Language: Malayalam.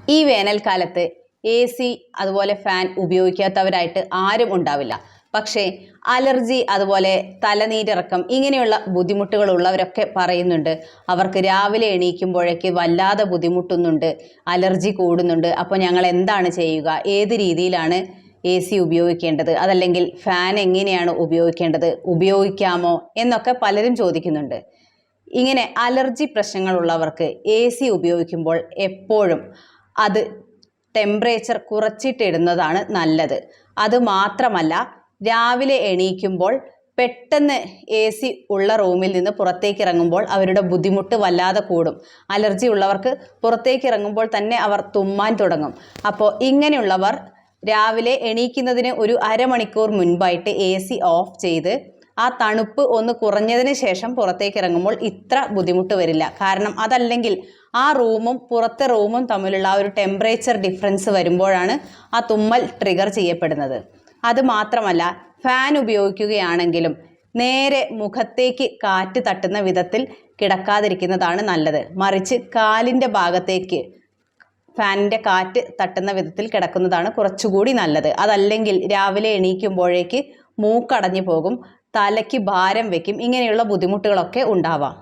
ഈ വേനൽക്കാലത്ത് AC അതുപോലെ ഫാൻ ഉപയോഗിക്കാത്തവരായിട്ട് ആരും ഉണ്ടാവില്ല. പക്ഷേ അലർജി അതുപോലെ തലനീരിറക്കം ഇങ്ങനെയുള്ള ബുദ്ധിമുട്ടുകൾ ഉള്ളവരൊക്കെ പറയുന്നുണ്ട് അവർക്ക് രാവിലെ എണീക്കുമ്പോഴേക്ക് വല്ലാതെ ബുദ്ധിമുട്ടുന്നുണ്ട്, അലർജി കൂടുന്നുണ്ട്. അപ്പോൾ ഞങ്ങൾ എന്താണ് ചെയ്യുക, ഏത് രീതിയിലാണ് AC ഉപയോഗിക്കേണ്ടത്, അതല്ലെങ്കിൽ ഫാൻ എങ്ങനെയാണ് ഉപയോഗിക്കേണ്ടത്, ഉപയോഗിക്കാമോ എന്നൊക്കെ പലരും ചോദിക്കുന്നുണ്ട്. ഇങ്ങനെ അലർജി പ്രശ്നങ്ങളുള്ളവർക്ക് AC ഉപയോഗിക്കുമ്പോൾ എപ്പോഴും അത് ടെമ്പറേച്ചർ കുറച്ചിട്ടിടുന്നതാണ് നല്ലത്. അത് മാത്രമല്ല, രാവിലെ എണീക്കുമ്പോൾ പെട്ടെന്ന് AC ഉള്ള റൂമിൽ നിന്ന് പുറത്തേക്ക് ഇറങ്ങുമ്പോൾ അവരുടെ ബുദ്ധിമുട്ട് വല്ലാതെ കൂടും. അലർജി ഉള്ളവർക്ക് പുറത്തേക്ക് ഇറങ്ങുമ്പോൾ തന്നെ അവർ തുമ്മാൻ തുടങ്ങും. അപ്പോൾ ഇങ്ങനെയുള്ളവർ രാവിലെ എണീക്കുന്നതിന് ഒരു അരമണിക്കൂർ മുൻപായിട്ട് AC ഓഫ് ചെയ്ത് ആ തണുപ്പ് ഒന്ന് കുറഞ്ഞതിന് ശേഷം പുറത്തേക്ക് ഇറങ്ങുമ്പോൾ ഇത്ര ബുദ്ധിമുട്ട് വരില്ല. കാരണം അതല്ലെങ്കിൽ ആ റൂമും പുറത്തെ റൂമും തമ്മിലുള്ള ആ ഒരു ടെമ്പറേച്ചർ ഡിഫറൻസ് വരുമ്പോഴാണ് ആ തുമ്മൽ ട്രിഗർ ചെയ്യപ്പെടുന്നത്. അത് മാത്രമല്ല, ഫാൻ ഉപയോഗിക്കുകയാണെങ്കിലും നേരെ മുഖത്തേക്ക് കാറ്റ് തട്ടുന്ന വിധത്തിൽ കിടക്കാതിരിക്കുന്നതാണ് നല്ലത്. മറിച്ച് കാലിൻ്റെ ഭാഗത്തേക്ക് ഫാനിൻ്റെ കാറ്റ് തട്ടുന്ന വിധത്തിൽ കിടക്കുന്നതാണ് കുറച്ചുകൂടി നല്ലത്. അതല്ലെങ്കിൽ രാവിലെ എണീക്കുമ്പോഴേക്ക് മൂക്കടഞ്ഞു പോകും, തലയ്ക്ക് ഭാരം വയ്ക്കും, ഇങ്ങനെയുള്ള ബുദ്ധിമുട്ടുകളൊക്കെ ഉണ്ടാവാം.